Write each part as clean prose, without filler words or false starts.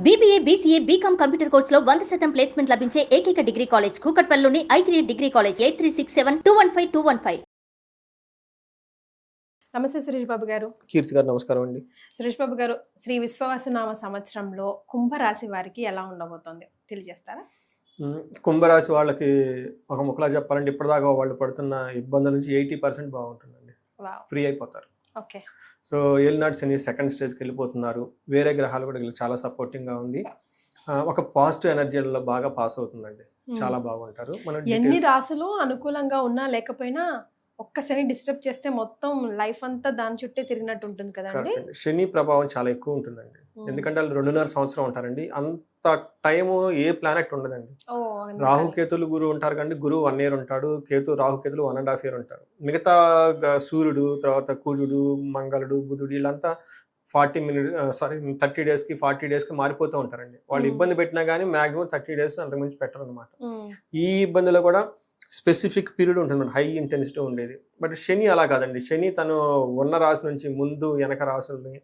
BBA, BCA, BCom computer కోర్సులో 100% placement లభించే ఏకైక డిగ్రీ కాలేజ్ కూకట్పల్లిలోని I3 డిగ్రీ కాలేజ్ 8367215215. నమస్తే సురేష్ బాబు గారు. కీర్తి గారు నమస్కారం అండి. సురేష్ బాబు గారు, శ్రీ విశ్వవసునామ సంవత్సరంలో కుంభరాశి వారికి ఎలా ఉండబోతోంది తెలియజేస్తారా? కుంభరాశి వాళ్ళకి ఒక ముక్కలా చెప్పాలంటే ఇప్పటిదాకా వాళ్ళు పడుతున్న ఇబ్బందుల నుంచి 80% బాగుంటుందండి. ఫ్రీ అయిపోతారు. ఓకే. సో ఏలినాటి శని సెకండ్ స్టేజ్కి వెళ్ళిపోతున్నారు. వేరే గ్రహాలు కూడా చాలా సపోర్టింగ్గా ఉంది. ఒక పాజిటివ్ ఎనర్జీలో బాగా పాస్ అవుతుందండి. చాలా బాగుంటారు. మనం ఎన్ని రాసులు అనుకూలంగా ఉన్నా లేకపోయినా ఒక్క శని డిస్టర్బ్ చేస్తే మొత్తం లైఫ్ అంతా దాని చుట్టే తిరిగినట్టు ఉంటుంది కదండి. శని ప్రభావం చాలా ఎక్కువ ఉంటుందండి. ఎందుకంటే వాళ్ళు 2.5 సంవత్సరం ఉంటారండి. అంత టైము ఏ ప్లానెట్ ఉండదండి. రాహుకేతులు గురువు ఉంటారు కానీ గురువు 1 year ఉంటాడు. రాహుకేతులు 1.5 year ఉంటారు. మిగతా సూర్యుడు, తర్వాత కుజుడు, మంగళుడు, బుధుడు వీళ్ళంతా 30 days కి 40 days కి మారిపోతూ ఉంటారండి. వాళ్ళు ఇబ్బంది పెట్టినా కానీ మాక్సిమం 30 days అంతకుమించి పెట్టరు అనమాట. ఈ ఇబ్బందిలో కూడా స్పెసిఫిక్ పీరియడ్ ఉంటుంది, హై ఇంటెన్సిటీ ఉండేది. బట్ శని అలా కాదండి. శని తను ఉన్న రాశి నుంచి ముందు వెనక రాశుల్ని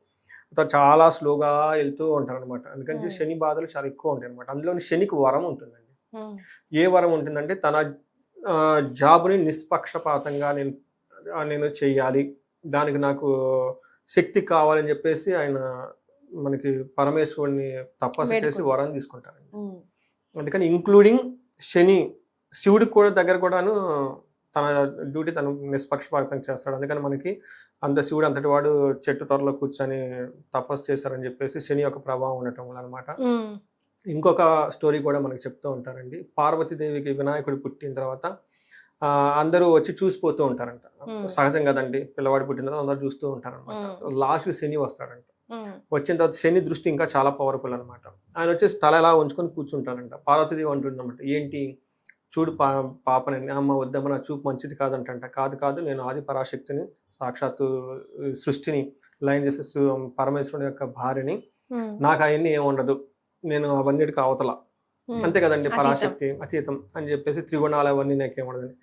చాలా స్లోగా వెళ్తూ ఉంటారు అనమాట. అందుకని శని బాధలు చాలా ఎక్కువ ఉంటాయి అనమాట. అందులో శనికి వరం ఉంటుందండి. ఏ వరం ఉంటుందంటే తన జాబ్ని నిష్పక్షపాతంగా నేను చెయ్యాలి, దానికి నాకు శక్తి కావాలని చెప్పేసి ఆయన మనకి పరమేశ్వరుని తపస్సు చేసి వరం తీసుకుంటారండి. అందుకని ఇంక్లూడింగ్ శని, శివుడికి కూడా దగ్గర కూడాను తన డ్యూటీ తను నిష్పక్షపాతంగా చేస్తాడు. అందుకని మనకి శివుడు అంతటి వాడు చెట్టు త్వరలో కూర్చొని తపస్సు చేశారని చెప్పేసి శని యొక్క ప్రభావం ఉండటం వల్ల అనమాట. ఇంకొక స్టోరీ కూడా మనకి చెప్తూ ఉంటారండి. పార్వతీదేవికి వినాయకుడు పుట్టిన తర్వాత అందరూ వచ్చి చూసిపోతూ ఉంటారంట. సహజం కదండి, పిల్లవాడు పుట్టిన తర్వాత అందరూ చూస్తూ ఉంటారనమాట. లాస్ట్ శని వస్తాడంట. వచ్చిన తర్వాత శని దృష్టి ఇంకా చాలా పవర్ఫుల్ అనమాట. ఆయన వచ్చేసి తల ఎలా ఉంచుకొని కూర్చుంటాడంట. పార్వతీదేవి అంటుందన్నమాట, ఏంటి చూడు పాపని, అమ్మ వద్దమ్మ నా చూపు మంచిది కాదంట. కాదు నేను ఆది పరాశక్తిని, సాక్షాత్తు సృష్టిని లైన్ చేసే పరమేశ్వరుని యొక్క భార్యని, నాకు అవన్నీ ఏముండదు, నేను అవన్నిటికి అవతల, అంతే కదండి, పరాశక్తి అతీతం అని చెప్పేసి త్రిగుణాలు అవన్నీ నాకేముండదని.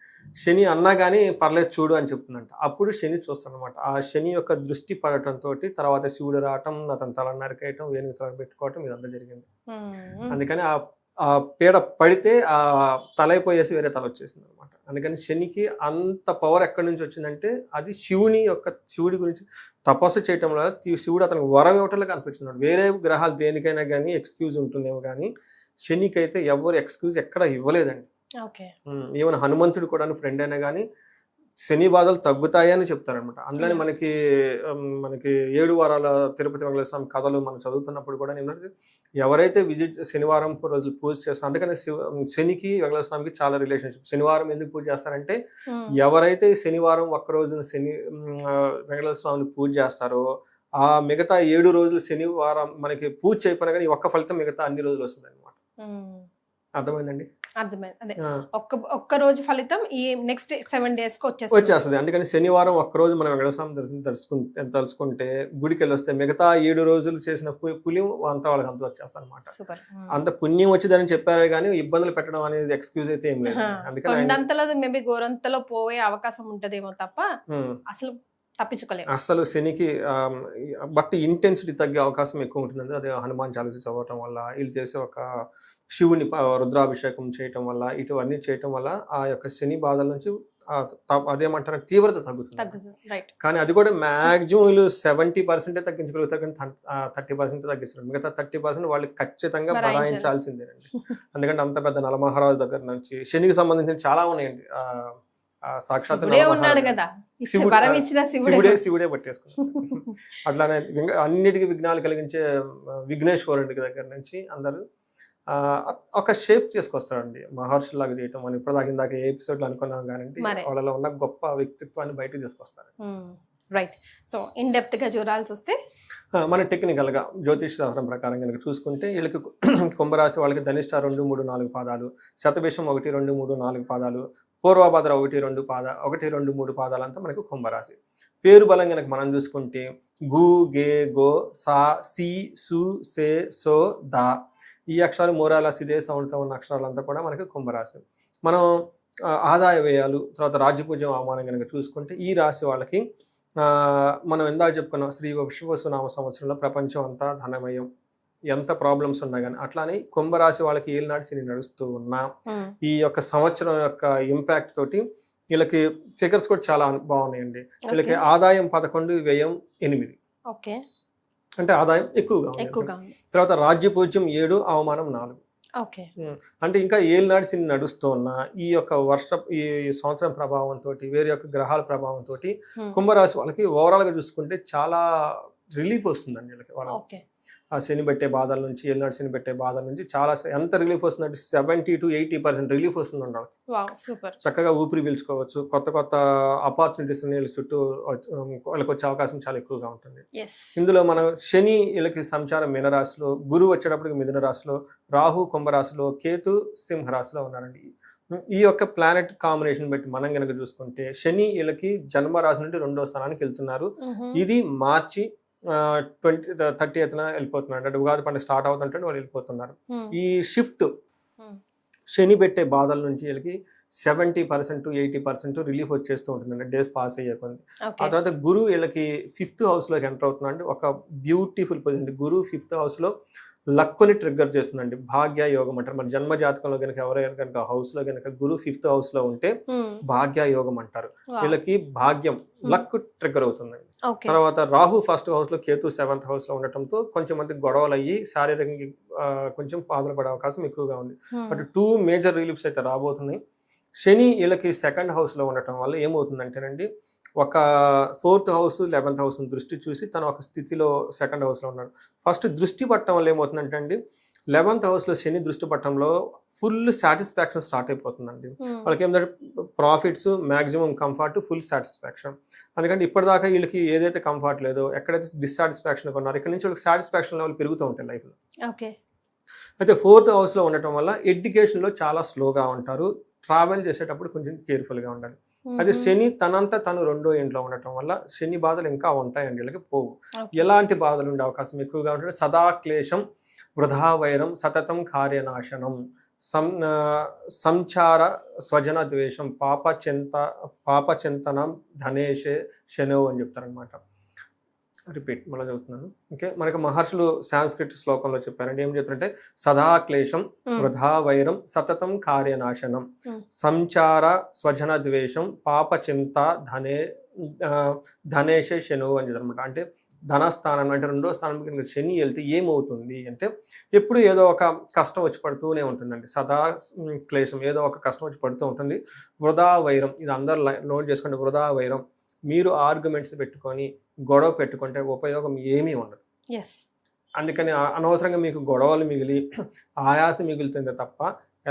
శని అన్నా కానీ పర్లేదు చూడు అని చెప్తుందంట. అప్పుడు శని చూస్తాడనమాట. ఆ శని యొక్క దృష్టి పడటంతో తర్వాత శివుడు రావటం, అతను తల నరికేయటం, వేణుగు తల పెట్టుకోవటం ఇదంతా జరిగింది. అందుకని ఆ పీడ పడితే ఆ తలైపోయేసి వేరే తల వచ్చేసింది అనమాట. అందుకని శనికి అంత పవర్ ఎక్కడి నుంచి వచ్చిందంటే అది శివుడి గురించి తపస్సు చేయటం వల్ల శివుడు అతనికి వరం ఇవ్వటంలో కనిపించినాడు. వేరే గ్రహాలు దేనికైనా కానీ ఎక్స్క్యూజ్ ఉంటుందేమో కానీ శనికి అయితే ఎవరు ఎక్స్క్యూజ్ ఎక్కడ ఇవ్వలేదండి. ఈవెన్ హనుమంతుడు కూడా ఫ్రెండ్ అయినా కానీ శని బాధలు తగ్గుతాయని చెప్తారనమాట. అందులోనే మనకి 7 వారాల తిరుపతి వెంకటేశ్వర స్వామి కథలు మనం చదువుతున్నప్పుడు కూడా ఏంటంటే ఎవరైతే శనివారం రోజులు పూజ చేస్తారో, అందుకని శనికి వెంకటేశ్వర స్వామికి చాలా రిలేషన్షిప్. శనివారం ఎందుకు పూజ చేస్తారంటే ఎవరైతే శనివారం ఒక్కరోజు వెంకటేశ్వర స్వామిని పూజ చేస్తారో ఆ మిగతా 7 రోజులు శనివారం మనకి పూజ చేయకపోయినా కానీ ఒక్క ఫలితం మిగతా అన్ని రోజులు వస్తుంది అనమాట. అర్థమైందండి? అర్థమైంది. అదే ఒక్క రోజు ఫలితం ఈ నెక్స్ట్ 7 days కి వచ్చేస్తుంది. అందుకని శనివారం ఒక్కరోజు మనం వెంకటస్వామి తలుసుకుంటే గుడికి వెళ్ళి వస్తే మిగతా 7 రోజులు చేసిన పుణ్యం అంతా వాళ్ళకి అంత వచ్చేస్తారు అనమాట. అంత పుణ్యం వచ్చిందని చెప్పారు కానీ ఇబ్బందులు పెట్టడం అనేది ఎక్స్క్యూజ్ అయితే ఏం లేదు. అందుకని మేబీ గోరంతలో పోయే అవకాశం ఉంటదేమో తప్ప అసలు తప్పించుకోలేదు. అసలు శనికి బట్ ఇంటెన్సిటీ తగ్గే అవకాశం ఎక్కువ ఉంటుందండి. అదే హనుమాన్ చాలీసా చదవటం వల్ల, వీళ్ళు చేసే ఒక శివుని రుద్రాభిషేకం చేయటం వల్ల, ఇటువన్నీ చేయటం వల్ల ఆ యొక్క శని బాధల నుంచి అదేమంటారు తీవ్రత తగ్గుతుంది. కానీ అది కూడా మాక్సిమం వీళ్ళు 70% తగ్గించగలుగుతారు, కానీ 30% తగ్గిస్తారు. మిగతా 30% వాళ్ళు ఖచ్చితంగా భరాయించాల్సిందేనండి. ఎందుకంటే అంత పెద్ద నలమహారాజు దగ్గర నుంచి శనికి సంబంధించిన చాలా ఉన్నాయండి. సాక్షాత్ శివుడే పట్టేసుకున్నారు. అట్లానే అన్నిటికీ విఘ్నాలు కలిగించే విఘ్నేశ్వరుడి దగ్గర నుంచి అందరూ ఒక షేప్ చేసుకొస్తారండి. మహర్షులాగా చేయటం అని ఇప్పుడు ఇందాక ఏ ఎపిసోడ్లో అనుకున్నాం కానీ వాళ్ళలో ఉన్న గొప్ప వ్యక్తిత్వాన్ని బయటకు తీసుకొస్తారు. రైట్. సో ఇన్ డెప్త్ గా చూడాల్సి వస్తే మన టెక్నికల్గా జ్యోతిష్ శాస్త్రం ప్రకారం కనుక చూసుకుంటే వీళ్ళకి కుంభరాశి వాళ్ళకి ధనిష్ట 2, 3, 4 పాదాలు, శతభిషం 1, 2, 3, 4 పాదాలు, పూర్వభద్ర 1, 2 1, 2, 3 పాదాలంతా మనకు కుంభరాశి. పేరు బలం కనుక మనం చూసుకుంటే గు, గే, గో, సా, సి, సు, సే, సో, దా ఈ అక్షరాలు మూరాల సిదే సౌండ్తో ఉన్న అక్షరాలంతా కూడా మనకి కుంభరాశి. మనం ఆదాయ వ్యయాలు, తర్వాత రాజ్యపూజ్యం, అవమానం కనుక చూసుకుంటే ఈ రాశి వాళ్ళకి మనం ఎందాక చెప్పుకున్నాం శ్రీ విశ్వవసునామ సంవత్సరంలో ప్రపంచం అంతా ధనమయం, ఎంత ప్రాబ్లమ్స్ ఉన్నా కానీ, అట్లానే కుంభరాశి వాళ్ళకి ఏలినాటి శని నడుస్తూ ఉన్నా ఈ యొక్క సంవత్సరం యొక్క ఇంపాక్ట్ తోటి వీళ్ళకి ఫిగర్స్ కూడా చాలా బాగున్నాయండి. వీళ్ళకి ఆదాయం 11, వ్యయం 8. ఓకే, అంటే ఆదాయం ఎక్కువగా ఉంది. తర్వాత రాజ్యపూజ్యం 7, అవమానం 4. ఓకే, అంటే ఇంకా ఏలినాటి శని నడుస్తూ ఉన్న ఈ యొక్క ఈ సంవత్సరం ప్రభావంతో, వేరే యొక్క గ్రహాల ప్రభావంతో కుంభరాశి వాళ్ళకి ఓవరాల్ గా చూసుకుంటే చాలా రిలీఫ్ వస్తుందండి వీళ్ళకి. వాళ్ళకి ఆ శని పెట్టే బాధల నుంచి, ఏలినాటి శని పెట్టే బాధల నుంచి చాలా ఎంత రిలీఫ్ వస్తుందంటే 70 to 80% రిలీఫ్ వస్తుందండి వాళ్ళకి. చక్కగా ఊపిరి పీల్చుకోవచ్చు. కొత్త ఆపర్చునిటీస్ వీళ్ళ చుట్టూ వాళ్ళకి వచ్చే అవకాశం చాలా ఎక్కువగా ఉంటుంది. ఇందులో మనం శని వీళ్ళకి సంచారం మీనరాశిలో, గురువు వచ్చేటప్పటికి మిథున రాశిలో, రాహు కుంభరాశిలో, కేతు సింహరాశిలో ఉన్నారండి. ఈ యొక్క ప్లానెట్ కాంబినేషన్ బట్టి మనం కనుక చూసుకుంటే శని వీళ్ళకి జన్మరాశి నుండి 2వ స్థానానికి వెళ్తున్నారు. ఇది మార్చి 30th వెళ్ళిపోతున్నారు. అంటే ఉగాది పండుగ స్టార్ట్ అవుతుంటే వాళ్ళు వెళ్ళిపోతున్నారు. ఈ షిఫ్ట్ శని పెట్టే బాధల నుంచి వీళ్ళకి 70% to 80% రిలీఫ్ వచ్చేస్తూ ఉంటుందండి డేస్ పాస్ అయ్యే కొంది. ఆ తర్వాత గురువు వీళ్ళకి 5th హౌస్లోకి ఎంటర్ అవుతున్నాడు. ఒక బ్యూటిఫుల్ పొజిషన్. గురువు 5th హౌస్లో లక్కుని ట్రిగ్గర్ చేస్తుందండి. భాగ్య యోగం అంటారు. మన జన్మ జాతకంలో కనుక ఎవరైనా కనుక హౌస్లో కనుక గురువు 5th హౌస్లో ఉంటే భాగ్య యోగం అంటారు. వీళ్ళకి భాగ్యం, లక్ ట్రిగ్గర్ అవుతుందండి. తర్వాత రాహు 1st హౌస్లో, కేతు 7th హౌస్లో ఉండటంతో కొంచెం మంది గొడవలు అయ్యి శారీరకంగా కొంచెం బాధలు పడే అవకాశం ఎక్కువగా ఉంది. బట్ 2 మేజర్ రిలీఫ్స్ అయితే రాబోతున్నాయి. శని వీళ్ళకి 2nd హౌస్లో ఉండటం వల్ల ఏమవుతుందంటేనండి, ఒక 4th హౌస్ 11th హౌస్ దృష్టి చూసి తను ఒక స్థితిలో 2nd హౌస్లో ఉన్నాడు. ఫస్ట్ దృష్టి పట్టడం వల్ల ఏమవుతుందంటే అండి, 11th హౌస్లో శని దృష్టి పట్టడంలో ఫుల్ సాటిస్ఫాక్షన్ స్టార్ట్ అయిపోతుందండి. వాళ్ళకి ఏంటంటే profits, maximum comfort, full satisfaction. అందుకంటే ఇప్పటిదాకా వీళ్ళకి ఏదైతే కంఫర్ట్ లేదో, ఎక్కడైతే డిస్సాటిస్ఫాక్షన్ ఉన్నారు, ఇక్కడ నుంచి వాళ్ళకి సాటిస్ఫాక్షన్ లెవెల్ పెరుగుతూ ఉంటాయి లైఫ్లో. అయితే 4th హౌస్లో ఉండటం వల్ల ఎడ్యుకేషన్లో చాలా స్లోగా ఉంటారు. ట్రావెల్ చేసేటప్పుడు కొంచెం కేర్ఫుల్గా ఉండాలి. అదే శని తనంతా తను 2వ ఇంట్లో ఉండటం వల్ల శని బాధలు ఇంకా ఉంటాయండి. వీళ్ళకి పోవు. ఎలాంటి బాధలు ఉండే అవకాశం ఎక్కువగా ఉంటుంది. సదా క్లేశం, వృధా వైరం, సతతం కార్యనాశనం, సంచార స్వజన ద్వేషం, పాపచింతనం, ధనేషే శనో అని చెప్తారనమాట. రిపీట్ మళ్ళీ చదువుతున్నాను. ఓకే, మనకు మహర్షులు సాంస్క్రిట్ శ్లోకంలో చెప్పారండి. ఏం చెప్తారంటే, సదా క్లేశం, వృధా వైరం, సతతం కార్యనాశనం, సంచార స్వజన ద్వేషం, పాపచింత, ధనేషే శనువు అని చెప్తారనమాట. అంటే ధనస్థానం అంటే 2వ స్థానంకి శని వెళ్తే ఏమవుతుంది అంటే, ఎప్పుడు ఏదో ఒక కష్టం వచ్చి పడుతూనే ఉంటుందండి. సదా క్లేశం, ఏదో ఒక కష్టం వచ్చి పడుతూ ఉంటుంది. వృధా వైరం, ఇది అందరు నోట్ చేసుకుంటే, వృధా వైరం, మీరు ఆర్గ్యుమెంట్స్ పెట్టుకొని గొడవ పెట్టుకుంటే ఉపయోగం ఏమీ ఉండదు. అందుకని అనవసరంగా మీకు గొడవలు మిగిలి ఆయాసం మిగులుతుంది తప్ప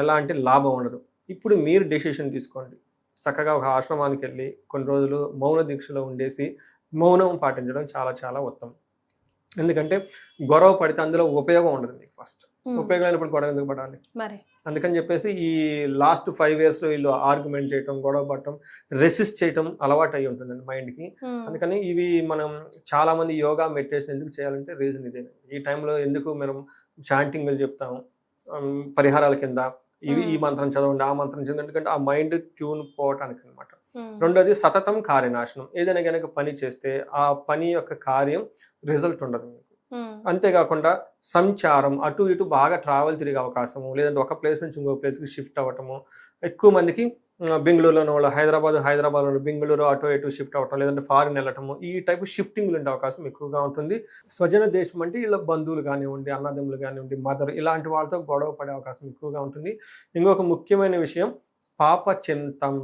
ఎలాంటి లాభం ఉండదు. ఇప్పుడు మీరు డెసిషన్ తీసుకోండి. చక్కగా ఒక ఆశ్రమానికి వెళ్ళి కొన్ని రోజులు మౌన దీక్షలో ఉండేసి మౌనం పాటించడం చాలా చాలా ఉత్తమం. ఎందుకంటే గొడవ పడితే అందులో ఉపయోగం ఉండదు మీకు. ఫస్ట్ ఉపయోగం లేనప్పుడు గొడవ ఎందుకు పడాలి? అందుకని చెప్పేసి ఈ లాస్ట్ 5 yearsలో వీళ్ళు ఆర్గ్యుమెంట్ చేయటం, గొడవ పడటం, రెసిస్ట్ చేయటం అలవాటు అయి ఉంటుందండి మైండ్కి. అందుకని ఇవి మనం చాలా మంది యోగా, మెడిటేషన్ ఎందుకు చేయాలంటే రీజన్ ఇదే. ఈ టైంలో ఎందుకు మనం చాంటింగ్లు చెప్తాము పరిహారాల కింద, ఈ మంత్రం చదవండి, ఆ మంత్రం చదవండి, ఎందుకంటే ఆ మైండ్ ట్యూన్ పోవటానికి అనమాట. రెండోది సతతం కార్యనాశనం. ఏదైనా కనుక పని చేస్తే ఆ పని యొక్క కార్యం రిజల్ట్ ఉండదు మీకు. అంతేకాకుండా సంచారం, అటు ఇటు బాగా ట్రావెల్ తిరిగే అవకాశము, లేదంటే ఒక ప్లేస్ నుంచి ఇంకో ప్లేస్కి షిఫ్ట్ అవ్వటము. ఎక్కువ మందికి బెంగళూరులోని వాళ్ళు హైదరాబాద్లో బెంగళూరు అటు ఇటు షిఫ్ట్ అవ్వటం, లేదంటే ఫారిన్ వెళ్ళటము, ఈ టైప్ షిఫ్టింగ్లు ఉండే అవకాశం ఎక్కువగా ఉంటుంది. స్వజన దేశం అంటే వీళ్ళ బంధువులు కానివ్వండి, అన్నదమ్ములు కానివ్వండి, మదర్, ఇలాంటి వాళ్ళతో గొడవ పడే అవకాశం ఎక్కువగా ఉంటుంది. ఇంకొక ముఖ్యమైన విషయం, పాపచింతం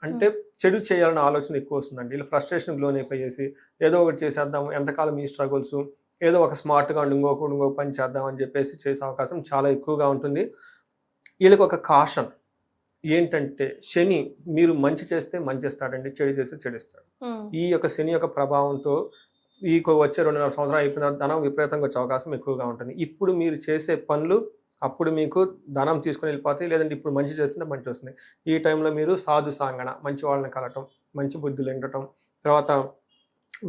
అంటే చెడు చేయాలన్న ఆలోచన ఎక్కువ వస్తుందండి. వీళ్ళు ఫ్రస్ట్రేషన్ లోన్ అయిపోయేసి ఏదో ఒకటి చేసేద్దాం, ఎంతకాలం ఈ స్ట్రగుల్స్, ఏదో ఒక స్మార్ట్గా ఉండి ఇంకొక పని చేద్దాం అని చెప్పేసి చేసే అవకాశం చాలా ఎక్కువగా ఉంటుంది. వీళ్ళకి ఒక కాషన్ ఏంటంటే, శని మీరు మంచి చేస్తే మంచి చేస్తాడండి, చెడు చేస్తే చెడిస్తాడు. ఈ యొక్క శని యొక్క ప్రభావంతో ఈ వచ్చే 2.5 సంవత్సరాలు అయిపోయిన ధనం విపరీతంగా వచ్చే అవకాశం ఎక్కువగా ఉంటుంది. ఇప్పుడు మీరు చేసే పనులు అప్పుడు మీకు ధనం తీసుకుని వెళ్ళిపోతాయి, లేదంటే ఇప్పుడు మంచి చేస్తుంటే మంచి వస్తుంది. ఈ టైంలో మీరు సాధు సాంగణ, మంచి వాళ్ళని కలటం, మంచి బుద్ధులు ఉండటం, తర్వాత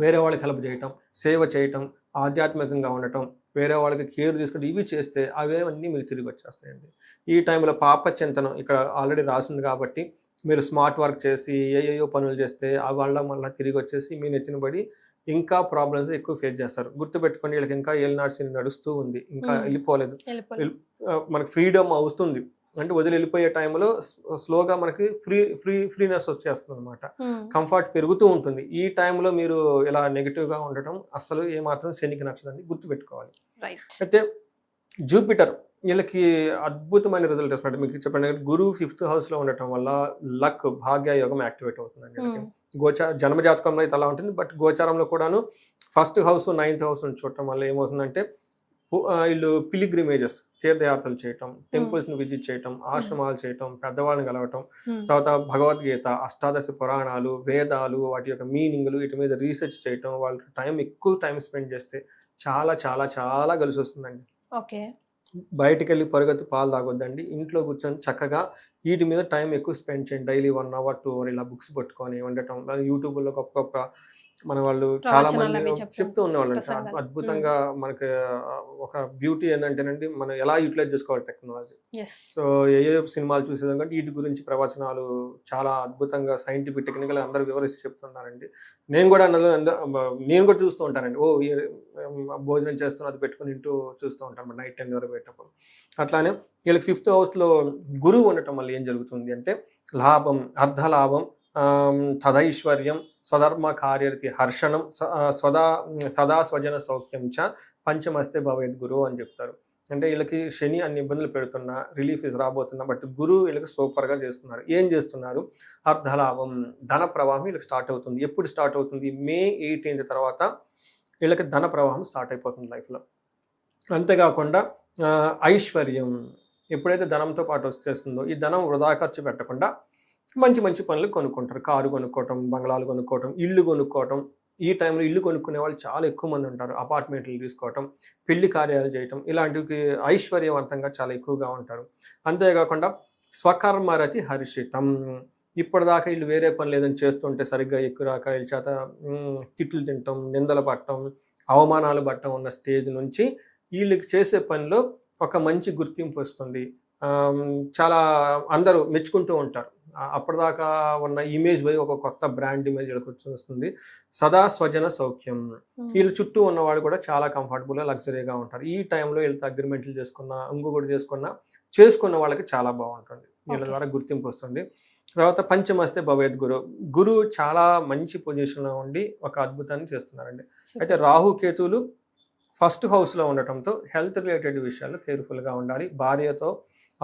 వేరే వాళ్ళకి హెల్ప్ చేయటం, సేవ చేయటం, ఆధ్యాత్మికంగా ఉండటం, వేరే వాళ్ళకి కేర్ తీసుకుంటే ఇవి చేస్తే అవన్నీ మీకు తిరిగి వచ్చేస్తాయండి. ఈ టైంలో పాపచింతనం ఇక్కడ ఆల్రెడీ రాసింది కాబట్టి మీరు స్మార్ట్ వర్క్ చేసి ఏయో పనులు చేస్తే ఆ వాళ్ళ మళ్ళీ తిరిగి వచ్చేసి మీ నెత్తిన పడి ఇంకా ప్రాబ్లమ్స్ ఎక్కువ ఫేస్ చేస్తారు. గుర్తుపెట్టుకోండి, వీళ్ళకి ఇంకా ఏలినాటి శని నడుస్తూ ఉంది, ఇంకా వెళ్ళిపోలేదు. మనకి ఫ్రీడమ్ అవుతుంది అంటే వదిలి వెళ్ళిపోయే టైంలో స్లోగా మనకి ఫ్రీనెస్ వచ్చేస్తుంది అనమాట, కంఫర్ట్ పెరుగుతూ ఉంటుంది. ఈ టైంలో మీరు ఇలా నెగిటివ్గా ఉండటం అసలు ఏమాత్రం శనికి నచ్చదండి, గుర్తుపెట్టుకోవాలి. అయితే జూపిటర్ వీళ్ళకి అద్భుతమైన రిజల్ట్ ఇస్తున్నట్టు మీకు చెప్పండి. గురువు 5th హౌస్లో ఉండటం వల్ల లక్, భాగ్య యోగం యాక్టివేట్ అవుతుందండి. జన్మ జాతకంలో అయితే అలా ఉంటుంది, బట్ గోచారంలో కూడాను 1st హౌస్ 9th హౌస్ నుంచి చూడటం వల్ల ఏమవుతుందంటే వీళ్ళు పిలిగ్రిమేజెస్, తీర్థయాత్రలు చేయటం, టెంపుల్స్ని విజిట్ చేయటం, ఆశ్రమాలు చేయటం, పెద్దవాళ్ళని కలవటం, తర్వాత భగవద్గీత, అష్టాదశ పురాణాలు, వేదాలు, వాటి యొక్క మీనింగ్లు వీటి మీద రీసెర్చ్ చేయటం, వాళ్ళ ఎక్కువ టైం స్పెండ్ చేస్తే చాలా చాలా చాలా కలిసి వస్తుందండి. ఓకే, బయటికి వెళ్ళి పరుగెత్తి పాలు తాగొద్దండి, ఇంట్లో కూర్చొని చక్కగా వీటి మీద టైం ఎక్కువ స్పెండ్ చేయండి. డైలీ 1 hour 2 hours ఇలా బుక్స్ పట్టుకొని ఉండటం. యూట్యూబ్లో గొప్ప గొప్ప మన వాళ్ళు చాలా మంది చెప్తూ ఉన్నవాళ్ళు అద్భుతంగా. మనకి ఒక బ్యూటీ ఏంటంటేనండి, మనం ఎలా యూటిలైజ్ చేసుకోవాలి టెక్నాలజీ. సో ఏ సినిమాలు చూసేదానికంటే వీటి గురించి ప్రవచనాలు చాలా అద్భుతంగా సైంటిఫిక్ టెక్నికల్ అందరూ వివరిస్తూ చెప్తున్నారండి. నేను కూడా చూస్తూ ఉంటానండి. భోజనం చేస్తున్నా అది పెట్టుకుని ఇంటూ చూస్తూ ఉంటాను నైట్ 10 వరకు పెట్టినప్పుడు. అట్లానే వీళ్ళకి 5th హౌస్లో గురువు ఉండటం వల్ల ఏం జరుగుతుంది అంటే లాభం, అర్ధలాభం, తదైశ్వర్యం, స్వధర్మ కార్యరితి హర్షణం, సదా స్వజన సౌఖ్యం చ పంచమస్తే భవేద్ గురువు అని చెప్తారు. అంటే వీళ్ళకి శని అన్ని ఇబ్బందులు పెడుతున్నా, రిలీఫ్ రాబోతున్నా, బట్ గురువు వీళ్ళకి సూపర్గా చేస్తున్నారు. ఏం చేస్తున్నారు? అర్ధలాభం, ధన ప్రవాహం వీళ్ళకి స్టార్ట్ అవుతుంది. ఎప్పుడు స్టార్ట్ అవుతుంది? May 18th తర్వాత వీళ్ళకి ధన ప్రవాహం స్టార్ట్ అయిపోతుంది లైఫ్లో. అంతేకాకుండా ఐశ్వర్యం, ఎప్పుడైతే ధనంతో పాటు వచ్చేస్తుందో ఈ ధనం వృధా ఖర్చు పెట్టకుండా మంచి మంచి పనులు కొనుక్కుంటారు. కారు కొనుక్కోవటం, బంగ్లాలు కొనుక్కోవటం, ఇల్లు కొనుక్కోవటం. ఈ టైంలో ఇల్లు కొనుక్కునే వాళ్ళు చాలా ఎక్కువ మంది ఉంటారు. అపార్ట్మెంట్లు తీసుకోవటం, పెళ్లి కార్యాలు చేయటం, ఇలాంటివి ఐశ్వర్యవంతంగా చాలా ఎక్కువగా ఉంటారు. అంతేకాకుండా స్వకర్మరతి హర్షితం, ఇప్పటిదాకా వీళ్ళు వేరే పని లేదని చేస్తుంటే సరిగ్గా ఎక్కురాక వీళ్ళ చేత తిట్లు తినటం, నిందలు పట్టడం, అవమానాలు పట్టడం ఉన్న స్టేజ్ నుంచి వీళ్ళకి చేసే పనిలో ఒక మంచి గుర్తింపు వస్తుంది. చాలా అందరూ మెచ్చుకుంటూ ఉంటారు. అప్పటిదాకా ఉన్న ఇమేజ్ పోయి ఒక కొత్త బ్రాండ్ ఇమేజ్ వస్తుంది. సదా స్వజన సౌఖ్యం, వీళ్ళ చుట్టూ ఉన్నవాడు కూడా చాలా కంఫర్టబుల్గా లగ్జరీగా ఉంటారు. ఈ టైంలో వీళ్ళతో అగ్రిమెంట్లు చేసుకున్న వాళ్ళకి చాలా బాగుంటుంది. వీళ్ళ ద్వారా గుర్తింపు వస్తుంది. తర్వాత పంచమస్తే భవేద్ గురువు చాలా మంచి పొజిషన్లో ఉండి ఒక అద్భుతాన్ని చేస్తున్నారండి. అయితే రాహు కేతువులు 1st హౌస్లో ఉండటంతో హెల్త్ రిలేటెడ్ విషయాల్లో కేర్ఫుల్గా ఉండాలి. భార్యతో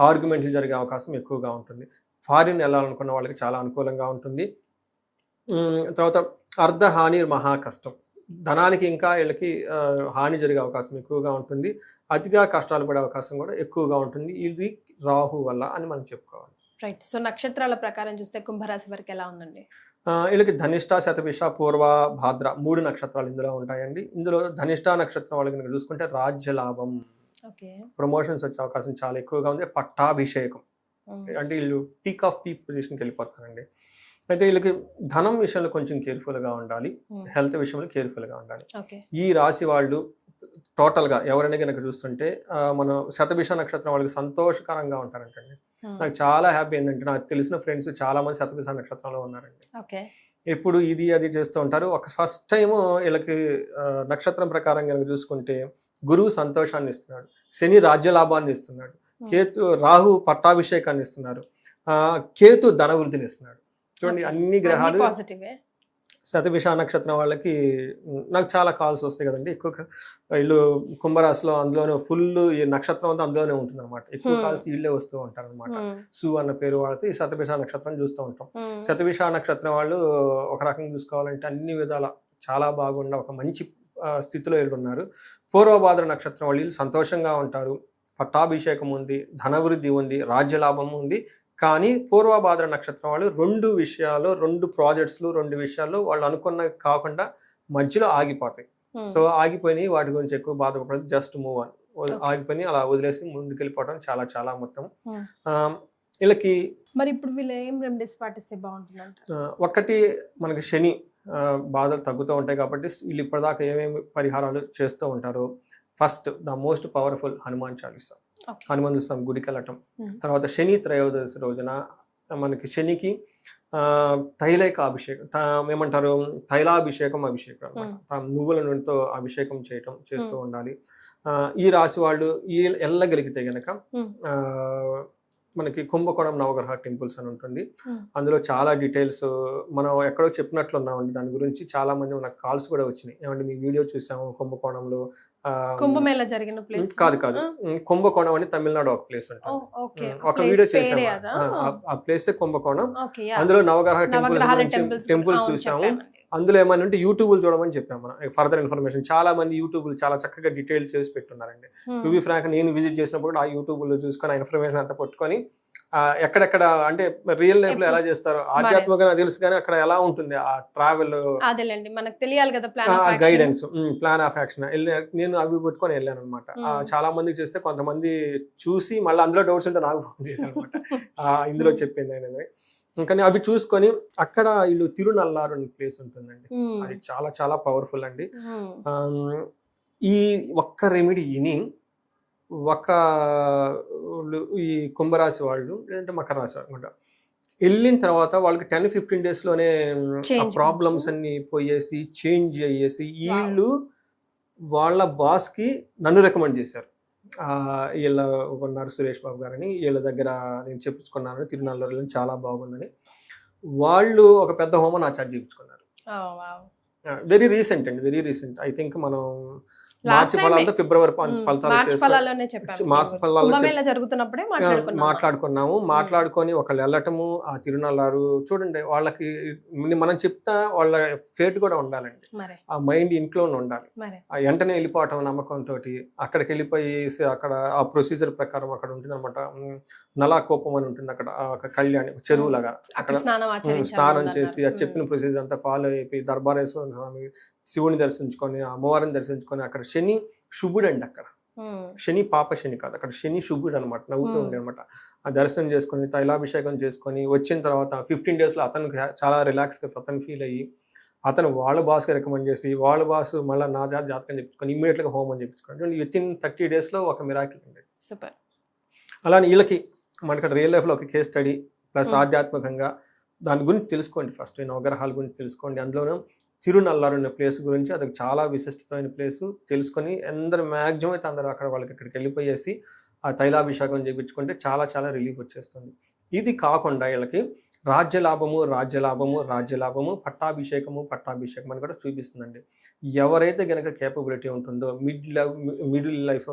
ఆర్గ్యుమెంట్లు జరిగే అవకాశం ఎక్కువగా ఉంటుంది. ఫారిన్ వెళ్ళాలనుకున్న వాళ్ళకి చాలా అనుకూలంగా ఉంటుంది. తర్వాత అర్ధ హాని మహా కష్టం, ధనానికి ఇంకా వీళ్ళకి హాని జరిగే అవకాశం ఎక్కువగా ఉంటుంది. అతిగా కష్టాలు పడే అవకాశం కూడా ఎక్కువగా ఉంటుంది. ఇది రాహు వల్ల అని మనం చెప్పుకోవాలి. రైట్. సో నక్షత్రాల ప్రకారం చూస్తే కుంభరాశి వారికి ఎలా ఉందండి? వీళ్ళకి ధనిష్ట, శతభిష, పూర్వ, భాద్ర 3 నక్షత్రాలు ఇందులో ఉంటాయండి. ఇందులో ధనిష్ట నక్షత్రం వాళ్ళకి కనుక చూసుకుంటే రాజ్య లాభం, ప్రమోషన్స్ వచ్చే అవకాశం చాలా ఎక్కువగా ఉంది. పట్టాభిషేకం అంటే వీళ్ళు పీక్ ఆఫ్ పీక్ పొజిషన్కి వెళ్ళిపోతారండి. అయితే వీళ్ళకి ధనం విషయంలో కొంచెం కేర్ఫుల్గా ఉండాలి, హెల్త్ విషయంలో కేర్ఫుల్గా ఉండాలి. ఈ రాశి వాళ్ళు టోటల్గా ఎవరైనా కనుక చూస్తుంటే మన శతభిష నక్షత్రం వాళ్ళకి సంతోషకరంగా ఉంటారంటండి. నాకు చాలా హ్యాపీ ఏంటంటే నాకు తెలిసిన ఫ్రెండ్స్ చాలా మంది శతభిష నక్షత్రంలో ఉన్నారండి. ఎప్పుడు ఇది అది చేస్తూ ఉంటారు. ఫస్ట్ టైం వీళ్ళకి నక్షత్రం ప్రకారం కనుక చూసుకుంటే గురువు సంతోషాన్ని ఇస్తున్నాడు, శని రాజ్య లాభాన్ని ఇస్తున్నాడు, రాహు పట్టాభిషేకాన్ని ఇస్తున్నారు, కేతు ధనవృద్ధిని ఇస్తున్నాడు. చూడండి అన్ని గ్రహాలు. శతభిష నక్షత్రం వాళ్ళకి నాకు చాలా కాల్స్ వస్తాయి కదండి. ఎక్కువ వీళ్ళు కుంభరాశిలో అందులోనే ఫుల్ ఈ నక్షత్రం అంతా అందులోనే ఉంటుంది అనమాట. ఎక్కువ కాల్స్ వీళ్ళే వస్తూ ఉంటారు అనమాట. సు అన్న పేరు వాడుతూ ఈ శతభిష నక్షత్రం చూస్తూ ఉంటాం. శతభిష నక్షత్రం వాళ్ళు ఒక రకంగా చూసుకోవాలంటే అన్ని విధాల చాలా బాగుండ ఒక మంచి స్థితిలో వీళ్ళు ఉన్నారు. పూర్వభాద్ర నక్షత్రం వాళ్ళు సంతోషంగా ఉంటారు, పట్టాభిషేకం ఉంది, ధనవృద్ధి ఉంది, రాజ్యలాభం ఉంది. కానీ పూర్వభాద్ర నక్షత్రం వాళ్ళు 2 విషయాలు, 2 ప్రాజెక్ట్స్లు, 2 విషయాల్లో వాళ్ళు అనుకున్న కాకుండా మధ్యలో ఆగిపోతాయి. సో ఆగిపోయినాయి, వాటి గురించి ఎక్కువ బాధపడదు, జస్ట్ మూవ్ ఆన్, ఆగిపోయి అలా వదిలేసి ముందుకెళ్ళిపోవడం చాలా చాలా మొత్తం. వీళ్ళకి మరి ఇప్పుడు వీళ్ళు ఏం రెమెడీస్ పాటిస్తే బాగుంటుంది? ఒకటి మనకి శని బాధలు తగ్గుతూ ఉంటాయి కాబట్టి వీళ్ళు ఇప్పటిదాకా ఏమేమి పరిహారాలు చేస్తూ ఉంటారు. First the most powerful Hanuman Chalisa, హనుమంతుడి స్వామి గుడికి వెళ్ళటం. తర్వాత శని త్రయోదశి రోజున మనకి శనికి తైలైక అభిషేకం ఏమంటారు, తైలాభిషేకం అభిషేకం అన్నమాట. నువ్వుల నూనెతో అభిషేకం చేస్తూ ఉండాలి. ఈ రాశి వాళ్ళు వెళ్ళగలిగితే గనక మనకి కుంభకోణం నవగ్రహ టెంపుల్స్ అని ఉంటుంది. అందులో చాలా డీటెయిల్స్ మనం ఎక్కడో చెప్పినట్లున్నామండి. దాని గురించి చాలా మంది మనకు కాల్స్ కూడా వచ్చినాయి. ఏమంటే మీ వీడియో చూసాము కుంభకోణంలో. కుంభమేళ జరిగిన ప్లేస్ కాదు కుంభకోణం అని తమిళనాడు ఒక ప్లేస్ ఉంటుంది. ఒక వీడియో చేసాము, ఆ ప్లేస్ కుంభకోణం. అందులో నవగ్రహ టెంపుల్స్ చూసాము. అందులో ఏమన్నా ఉంటే యూట్యూబ్ చూడమని చెప్పాము మనం, ఫర్దర్ ఇన్ఫర్మేషన్. చాలా మంది యూట్యూబ్ చాలా చక్కగా డీటెయిల్ చేసి పెట్టున్నారండి. టు బి ఫ్రాంక్ నేను విజిట్ చేసినప్పుడు కూడా ఆ యూట్యూబ్ లో చూసుకొని ఆ ఇన్ఫర్మేషన్ అంతా పట్టుకొని ఎక్కడెక్కడ అంటే రియల్ లైఫ్ లో ఎలా చేస్తారు, ఆధ్యాత్మికంగా తెలుసు కానీ అక్కడ ఎలా ఉంటుంది ఆ ట్రావెల్, మనకు తెలియాలి కదా, గైడెన్స్, ప్లాన్ ఆఫ్ యాక్షన్. నేను అవి పెట్టుకొని వెళ్ళాను అనమాట. చాలా మందికి చేస్తే కొంతమంది చూసి మళ్ళీ అందులో డౌట్స్ ఉంటే నాకు ఫోన్ చేశాను అనమాట, ఇందులో చెప్పింది అనేది. కానీ అవి చూసుకొని అక్కడ వీళ్ళు తిరునల్లారు అనే ప్లేస్ ఉంటుందండి. అది చాలా చాలా పవర్ఫుల్ అండి. ఈ ఒక్క రెమెడీ విని ఈ కుంభరాశి వాళ్ళు లేదంటే మకర రాశి అనమాట వెళ్ళిన తర్వాత వాళ్ళకి 10-15 days లోనే ఆ ప్రాబ్లమ్స్ అన్ని పోయేసి చేంజ్ అయ్యేసి వీళ్ళు వాళ్ళ బాస్ కి నన్ను రికమెండ్ చేశారు. వీళ్ళ ఉన్నారు సురేష్ బాబు గారని, వీళ్ళ దగ్గర నేను చెప్పించుకున్నాను తిరునల్లూరులో, చాలా బాగుందని. వాళ్ళు ఒక పెద్ద హోమం నా చార్జ్ చేయించుకున్నారు. వెరీ రీసెంట్ అండి, వెరీ రీసెంట్. ఐ థింక్ మనం మార్చి ఫలాలతో ఫిబ్రవరి ఫలాలు మాట్లాడుకొని ఒకళ్ళు వెళ్ళటము, ఆ తిరునల్లారు చూడండి. వాళ్ళకి మనం చెప్తా వాళ్ళ ఫేట్ కూడా ఉండాలండి, ఆ మైండ్ ఇంట్లోనే ఉండాలి. ఆ వెంటనే వెళ్ళిపోవటం నమ్మకంతో అక్కడికి వెళ్ళిపోయి అక్కడ ఆ ప్రొసీజర్ ప్రకారం అక్కడ ఉంటుంది అనమాట. నలాకోపం అని ఉంటుంది అక్కడ, ఒక కళ్యాణి చెరువు లాగా అక్కడ స్నానం చేసి ఆ చెప్పిన ప్రొసీజర్ అంతా ఫాలో అయిపోయి దర్బారేశ్వర స్వామి శివుని దర్శించుకొని అమ్మవారిని దర్శించుకొని, అక్కడ శని శుభుడు అండి. అక్కడ శని పాప శని కాదు, అక్కడ శని శుభుడు అనమాట, నవ్వుతూ ఉండే అనమాట. ఆ దర్శనం చేసుకొని తైలాభిషేకం చేసుకొని వచ్చిన తర్వాత 15 days అతనికి చాలా రిలాక్స్గా అతను ఫీల్ అయ్యి అతను వాళ్ళ బాస్కి రికమెండ్ చేసి వాళ్ళ బాస్ మళ్ళీ నా జాతకం చెప్పుకొని ఇమ్మీడియట్గా హోమం చెప్పించుకోండి. విత్ ఇన్ 30 days ఒక మిరాకిల్ అండి. అలానే వీళ్ళకి మనకి రియల్ లైఫ్లో ఒక కేస్ స్టడీ ప్లస్ ఆధ్యాత్మికంగా దాని గురించి తెలుసుకోండి. ఫస్ట్ నవగ్రహాల గురించి తెలుసుకోండి. అందులోనూ తిరునల్లారు అనే ప్లేస్ గురించి, అది చాలా విశిష్టమైన ప్లేసు తెలుసుకొని అందరు మ్యాక్సిమం అయితే అందరూ వాళ్ళకి ఇక్కడికి వెళ్ళిపోయేసి ఆ తైలాభిషేకం చేయించుకుంటే చాలా చాలా రిలీఫ్ వచ్చేస్తుంది. ఇది కాకుండా వీళ్ళకి రాజ్యలాభము పట్టాభిషేకము అని కూడా చూపిస్తుందండి. ఎవరైతే గనక కేపబిలిటీ ఉంటుందో మిడిల్ లైఫ్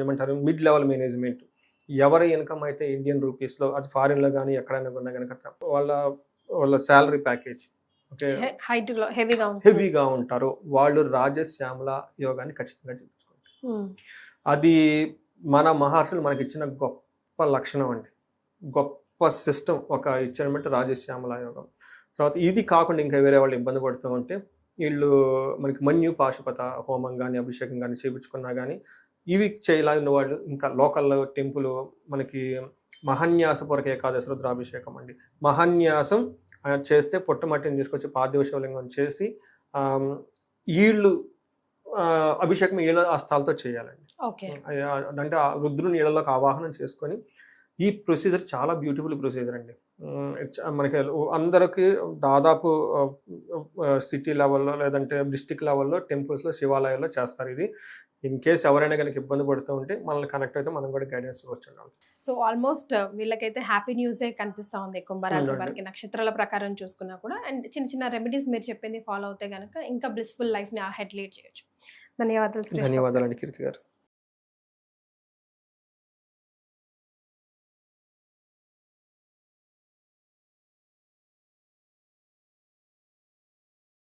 ఏమంటారు, మిడ్ లెవెల్ మేనేజ్మెంట్, ఎవరి ఇన్కమ్ అయితే ఇండియన్ రూపీస్లో, అది ఫారిన్లో కానీ ఎక్కడైనా ఉన్నా కనుక వాళ్ళ శాలరీ ప్యాకేజ్ హెవీగా ఉంటారు వాళ్ళు రాజశ్యామల యోగాన్ని ఖచ్చితంగా చెప్పుకోండి. అది మన మహర్షులు మనకి ఇచ్చిన గొప్ప లక్షణం అండి, గొప్ప సిస్టమ్ ఒక ఇచ్చారన్నమాట రాజశ్యామల యోగం. తర్వాత ఇది కాకుండా ఇంకా వేరే వాళ్ళు ఇబ్బంది పడుతూ ఉంటే వీళ్ళు మనకి మన్యు పాశుపత హోమం కానీ అభిషేకం కానీ చేయించుకున్నా కానీ ఇవి చేయలేని వాళ్ళు ఇంకా లోకల్ టెంపుల్ మనకి మహాన్యాసపూరక ఏకాదశి రుద్రాభిషేకం అండి. మహాన్యాసం చేస్తే పుట్టమట్టిని తీసుకొచ్చి పార్థివ శివలింగం చేసి వీళ్ళు అభిషేకం వీళ్ళ ఆ స్థలాలతో చేయాలండి. అంటే ఆ రుద్రుని నీళ్ళలోకి ఆవాహనం చేసుకొని ఈ ప్రొసీజర్ చాలా బ్యూటిఫుల్ ప్రొసీజర్ అండి. మనకి అందరికి దాదాపు సిటీ లెవెల్లో లేదంటే డిస్టిక్ లెవెల్లో టెంపుల్స్లో శివాలయాల్లో చేస్తారు. ఇది ఇన్ కేస్ ఎవరైనా కనుక ఇబ్బంది పడుతూ ఉంటే మనల్ని కనెక్ట్ అయితే మనం కూడా గైడెన్స్ ఇవ్వచ్చు. సో ఆల్మోస్ట్ వీళ్ళకైతే హ్యాపీ న్యూసే కనిపిస్తూ ఉంది కుంభరాశి వారికి నక్షత్రాల ప్రకారం చూసుకున్నా కూడా. అండ్ చిన్న చిన్న రెమెడీస్ మీరు చెప్పింది ఫాలో అవుతే కనుక ఇంకా బ్లిస్ఫుల్ లైఫ్ని హెడ్ లీడ్ చేయొచ్చు. ధన్యవాదాలు. ధన్యవాదాలండి కీర్తి గారు.